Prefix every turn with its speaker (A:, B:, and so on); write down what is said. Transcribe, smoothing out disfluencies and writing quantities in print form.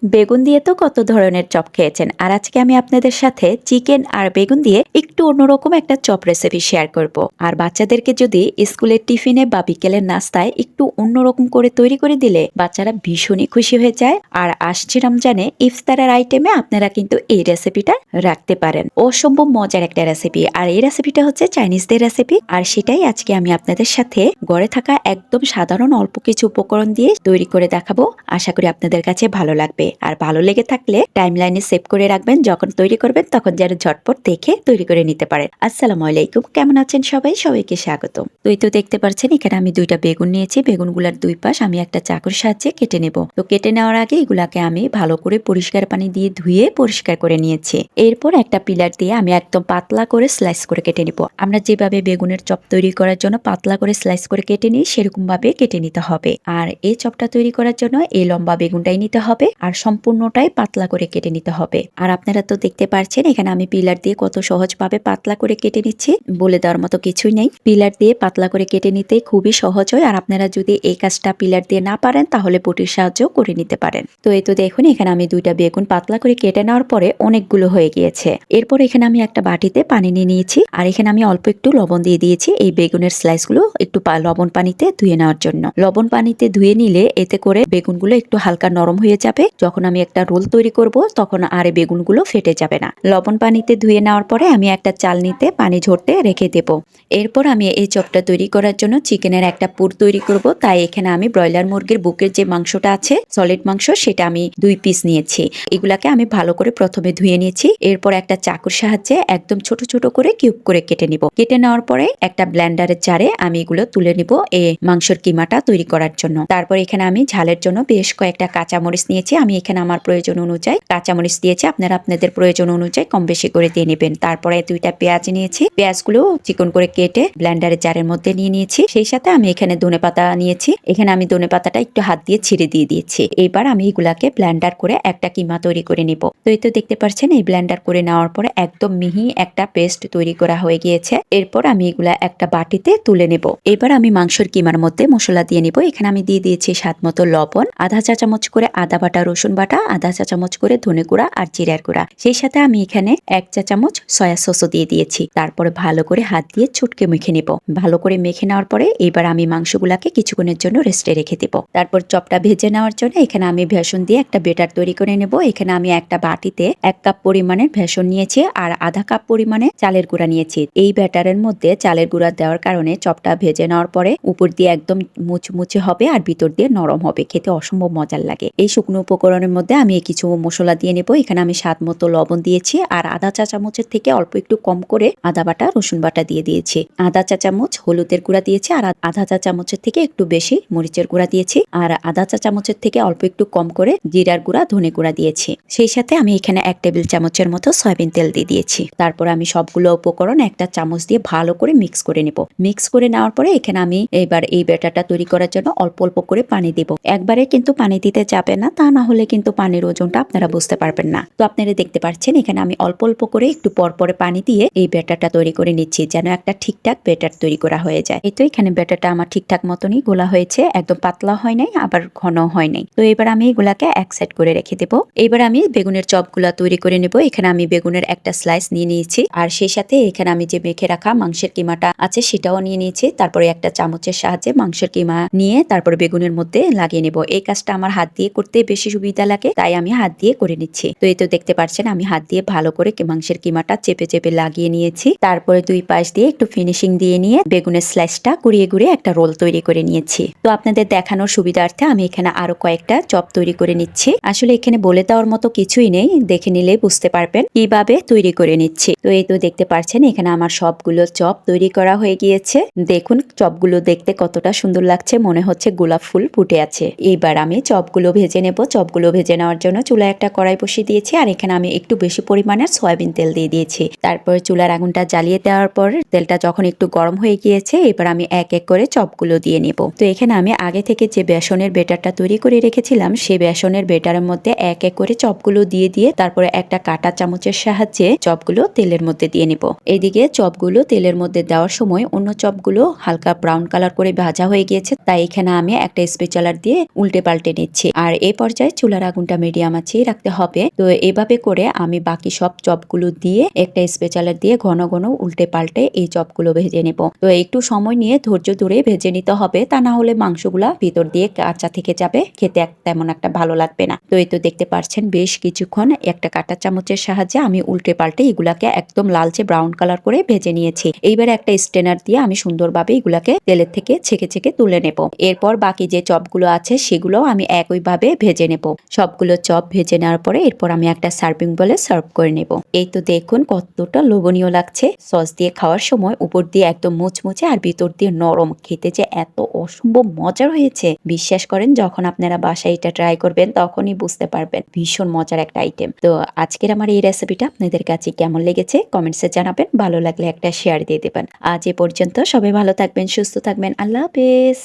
A: বেগুন দিয়ে তো কত ধরনের চপ খেয়েছেন, আর আজকে আমি আপনাদের সাথে চিকেন আর বেগুন দিয়ে একটু অন্যরকম একটা চপ রেসিপি শেয়ার করব। আর বাচ্চাদেরকে যদি স্কুলের টিফিনে বা বিকেলের নাস্তায় একটু অন্যরকম করে তৈরি করে দিলে বাচ্চারা ভীষণই খুশি হয়ে যায়। আর আসছে রমজানে ইফতারের আইটেমে আপনারা কিন্তু এই রেসিপিটা রাখতে পারেন। অসম্ভব মজার একটা রেসিপি, আর এই রেসিপিটা হচ্ছে চাইনিজদের রেসিপি, আর সেটাই আজকে আমি আপনাদের সাথে ঘরে থাকা একদম সাধারণ অল্প কিছু উপকরণ দিয়ে তৈরি করে দেখাবো। আশা করি আপনাদের কাছে ভালো লাগবে, আর ভালো লেগে থাকলে টাইমলাইনে সেভ করে রাখবেন, যখন তৈরি করবেন তখন যেন ঝটপট দেখে তৈরি করে নিতে পারেন। আসসালামু আলাইকুম, কেমন আছেন সবাই? সবাইকে স্বাগত। তো দেখতে পাচ্ছেন এখানে আমি দুইটা বেগুন নিয়েছি। বেগুনগুলার দুই পাশ আমি একটা চাকুর সাহায্যে কেটে নেব। তো কেটে নেওয়ার আগে এগুলাকে আমি ভালো করে পরিষ্কার পানি দিয়ে ধুয়ে পরিষ্কার করে নিয়েছি। এরপর একটা পিলার দিয়ে আমি একদম পাতলা করে স্লাইস করে কেটে নিব। আমরা যেভাবে বেগুনের চপ তৈরি করার জন্য পাতলা করে স্লাইস করে কেটে নিই, সেরকম ভাবে কেটে নিতে হবে। আর এই চপটা তৈরি করার জন্য এই লম্বা বেগুনটাই নিতে হবে, আর সম্পূর্ণটাই পাতলা করে কেটে নিতে হবে। আর আপনারা তো দেখতে পাচ্ছেন এখানে আমি পিলার দিয়ে কত সহজভাবে পাতলা করে কেটে নিচ্ছি। বলে দেওয়ার মতো কিছুই নেই, পিলার দিয়ে পাতলা করে কেটে নিতে খুবই সহজ হয়। আর আপনারা যদি এই কাজটা পিলার দিয়ে না পারেন তাহলে বটির সাহায্যেও করে নিতে পারেন। তো দেখুন এখানে আমি দুইটা বেগুন পাতলা করে কেটে নেওয়ার পরে অনেকগুলো হয়ে গিয়েছে। এরপর এখানে আমি একটা বাটিতে পানি নিয়ে নিয়েছি, আর এখানে আমি অল্প একটু লবণ দিয়ে দিয়েছি এই বেগুনের স্লাইস গুলো একটু লবণ পানিতে ধুয়ে নেওয়ার জন্য। লবণ পানিতে ধুয়ে নিলে এতে করে বেগুনগুলো একটু হালকা নরম হয়ে যাবে। যখন আমি একটা রোল তৈরি করব তখন আর এই বেগুনগুলো ফেটে যাবে না। লবণ পানিতে ধুয়ে নেওয়ার পরে আমি একটা চালনিতে পানি ঝরতে রেখে দেব। এরপর আমি এই চপটা তৈরি করার জন্য চিকেনের একটা পুর তৈরি করব। তাই এখানে আমি ব্রয়লার মুরগির বুকের যে মাংসটা আছে, সলিড মাংস, সেটা আমি 2 পিস নিয়েছি। এগুলাকে আমি ভালো করে প্রথমে ধুয়ে নিয়েছি। এরপর একটা চাকুর সাহায্যে একদম ছোট ছোট করে কিউব করে কেটে নিব। কেটে নেওয়ার পরে একটা ব্লেন্ডারের জারে আমি এগুলো তুলে নিব এই মাংসের কিমাটা তৈরি করার জন্য। তারপর এখানে আমি ঝালের জন্য বেশ কয়েকটা কাঁচামরিচ নিয়েছি। আমি এখানে আমার প্রয়োজন অনুযায়ী কাঁচামরিচ দিয়েছি, আপনারা আপনাদের প্রয়োজন অনুযায়ী কম বেশি করে দিয়ে নেবেন। তারপরে দুইটা পেঁয়াজ নিয়েছি, পেঁয়াজগুলো চিকন করে কেটে ব্লেন্ডারের জারের মধ্যে নিয়ে নিয়েছি। সেই সাথে আমি এখানে ধনেপাতা নিয়েছি। এখানে আমি ধনেপাতাটা একটু হাত দিয়ে ছিঁড়ে দিয়ে দিয়েছি। এবার আমি এগুলাকে ব্লেন্ডার করে একটা কিমা তৈরি করে নিব। তো দেখতে পাচ্ছেন এই ব্লেন্ডার করে নেওয়ার পরে একদম মিহি একটা পেস্ট তৈরি করা হয়ে গিয়েছে। এরপর আমি এগুলা একটা বাটিতে তুলে নেব। এবার আমি মাংসের কিমার মধ্যে মশলা দিয়ে নিব। এখানে আমি দিয়ে দিয়েছি স্বাদ মতো লবণ, আধা চা চামচ করে আদা বাটা, রসুন বাটা, আধা চা চামচ করে ধনে গুঁড়া আর জিরার গুঁড়া। সেই সাথে আমি এখানে 1 চা চামচ সয়া সসও দিয়ে দিয়েছি। তারপরে ভালো করে হাত দিয়ে চটকে মেখে নেব। ভালো করে মেখে নেওয়ার পরে এবার আমি মাংসগুলাকে কিছুক্ষণের জন্য রেস্টে রেখে দেব। তারপর চপটা ভেজে নেওয়ার জন্য এখানে আমি বেসন দিয়ে একটা বেটার তৈরি করে নেব। এখানে আমি একটা বাটিতে 1 কাপ পরিমাণের বেসন নিয়েছি, আর আধা কাপ পরিমাণে চালের গুঁড়া নিয়েছি। এই ব্যাটারের মধ্যে চালের গুঁড়া দেওয়ার কারণে চপটা ভেজে নেওয়ার পরে উপর দিয়ে একদম মুচমুচে হবে আর ভিতর দিয়ে নরম হবে, খেতে অসম্ভব মজার লাগে। এই শুকনো উপকরণের মধ্যে আমি কিছু মশলা দিয়ে নেব। এখানে আমি স্বাদ মতো লবণ দিয়েছি, আর আধা চা চামচের থেকে অল্প একটু কম করে আদা বাটা, রসুন বাটা দিয়ে দিয়েছি। আধা চা চামচ হলুদের গুঁড়া দিয়েছি, আর আধা চা চামচের থেকে একটু বেশি মরিচের গুঁড়া দিয়েছি, আর আধা চা চামচের থেকে অল্প একটু কম করে জিরার গুঁড়া, ধনে গুঁড়া দিয়েছি। সেই সাথে আমি এখানে 1 টেবিল চামচের মতো সয়াবিন তেল দিয়ে দিয়েছি। তারপর আমি সবগুলো উপকরণ একটা চামচ দিয়ে ভালো করে মিক্স করে নেব। মিক্স করে নেওয়ার পরে এখানে আমি এবার এই ব্যাটারটা তৈরি করার জন্য অল্প অল্প করে পানি দেব। একবারে কিন্তু পানি দিতে যাবে না, তা না হলে কিন্তু পানির ওজনটা আপনারা বুঝতে পারবেন না। তো আপনারা দেখতে পাচ্ছেন এখানে আমি অল্প অল্প করে একটু পর পরে পানি দিয়ে এই ব্যাটারটা তৈরি করে নিচ্ছি, যেন একটা ঠিকঠাক ব্যাটার তৈরি করা হয়ে যায়। এই তো এখানে ব্যাটারটা আমার ঠিকঠাক মতনই গোলা হয়েছে, একদম পাতলা হয় নাই আবার ঘন হয় নাই। তো এবার আমি এগুলাকে এক সাইড করে রেখে দেব। এবার আমি বেগুনের চপগুলা তৈরি করে নেব। এখানে আমি বেগুনের একটা স্লাইস নিয়ে নিয়েছি, আর সেই সাথে এখানে আমি যে মেখে রাখা মাংসের কিমাটা আছে সেটাও নিয়ে নিয়েছি। তারপরে একটা চামচের সাহায্যে মাংসের কিমা নিয়ে তারপরে বেগুনের মধ্যে লাগিয়ে নেব। এই কাজটা আমার হাত দিয়ে করতে বেশি সুবিধা লাগে, তাই আমি হাত দিয়ে করে নিচ্ছি। তো এই তো দেখতে পাচ্ছেন আমি হাত দিয়ে ভালো করে মাংসের কিমাটা চেপে চেপে লাগিয়ে নিয়েছি। তারপরে দুই পাশ দিয়ে একটু ফিনিশিং দিয়ে নিয়ে বেগুনের স্লাইসটা ঘুরিয়ে ঘুরিয়ে একটা রোল তৈরি করে নিয়েছি। তো আপনাদের দেখানোর সুবিধার্থে আমি এখানে আরো কয়েকটা চপ তৈরি করে নিচ্ছি। আসলে এখানে বলে দেওয়ার মতো কিছুই নেই, দেখে নিলে বুঝতে পারবেন কিভাবে তৈরি করে নিচ্ছি। তো এই তো দেখতে পাচ্ছেন এখানে আমার সবগুলো চপ তৈরি করা হয়ে গিয়েছে। দেখুন চপগুলো দেখতে কতটা সুন্দর লাগছে, মনে হচ্ছে গোলাপ ফুল ফুটে আছে। এইবার আমি চপগুলো ভেজে নেব। চপগুলো ভেজে নেওয়ার জন্য চুলায় একটা কড়াই বসিয়ে দিয়েছি, আর এখানে আমি একটু বেশি পরিমাণের সয়াবিন তেল দিয়ে দিয়েছি। তারপরে চুলার আগুনটা জ্বালিয়ে দেওয়ার পর তেলটা যখন একটু গরম হয়ে গিয়েছে এবার আমি এক এক করে চপগুলো দিয়ে নেব। তো এখানে আমি আগে থেকে যে বেসনের বেটারটা তৈরি করে রেখেছিলাম সেই বেসনের বেটারের মধ্যে এক এক করে চপগুলো দিয়ে দিয়ে তারপরে একটা কাঁটা চামচের সাহায্যে চপগুলো তেলের মধ্যে দিয়ে নেব। এদিকে চপগুলো তেলের মধ্যে দেওয়ার সময় অন্য চপগুলো হালকা ব্রাউন কালার করে ভাজা হয়ে গিয়েছে, তাই এখানে আমি একটা স্প্যাচুলার দিয়ে উল্টে পাল্টে নিচ্ছি। আর এই পর্যায়ে চুলার আগুনটা মিডিয়াম আঁচেই রাখতে হবে। তো এভাবে করে আমি বাকি সব চপগুলো দিয়ে একটা স্পেচালার দিয়ে ঘন ঘন উল্টে পাল্টে এই চপগুলো ভেজে নেব। তো একটু সময় নিয়ে ধৈর্য ধরে ভেজে নিতে হবে, তা না হলে মাংসগুলা ভিতর দিয়ে কাঁচা থেকে যাবে, খেতে তেমন একটা ভালো লাগবে না। তো এই তো দেখতে পাচ্ছেন বেশ কিছুক্ষণ একটা কাঁটা চামচের সাহায্যে আমি উল্টে পাল্টে এগুলাকে একদম লালচে ব্রাউন কালার করে ভেজে নিয়েছি। এইবার একটা স্ট্রেনার দিয়ে আমি সুন্দরভাবে এগুলাকে তেলের থেকে ছেঁকে ছেঁকে তুলে নেব। এরপর বাকি যে চপগুলো আছে সেগুলো আমি একইভাবে ভেজে নেব। সবগুলো চপ ভেজে নেওয়ার পরে এরপর আমি একটা সার্ভিং বলে সার্ভ করে নেব। এই তো দেখুন কতটা লোভনীয় লাগছে। সস দিয়ে খাওয়ার সময় উপর দিয়ে একদম মুচমুচে আর ভিতর দিয়ে নরম, খেতে যে এত অসম্ভব মজার হয়েছে বিশ্বাস করেন, যখন আপনারা বাসায় এটা ট্রাই করবেন তখনই বুঝতে পারবেন ভীষণ মজার একটা আইটেম। তো আজকের আমার এই রেসিপিটা আপনাদের কাছে কেমন লেগেছে কমেন্টসে জানাবেন, ভালো লাগলে একটা শেয়ার দিয়ে দেবেন। আজ এ পর্যন্ত, সবাই ভালো থাকবেন, সুস্থ থাকবেন, আল্লাহ হাফেজ।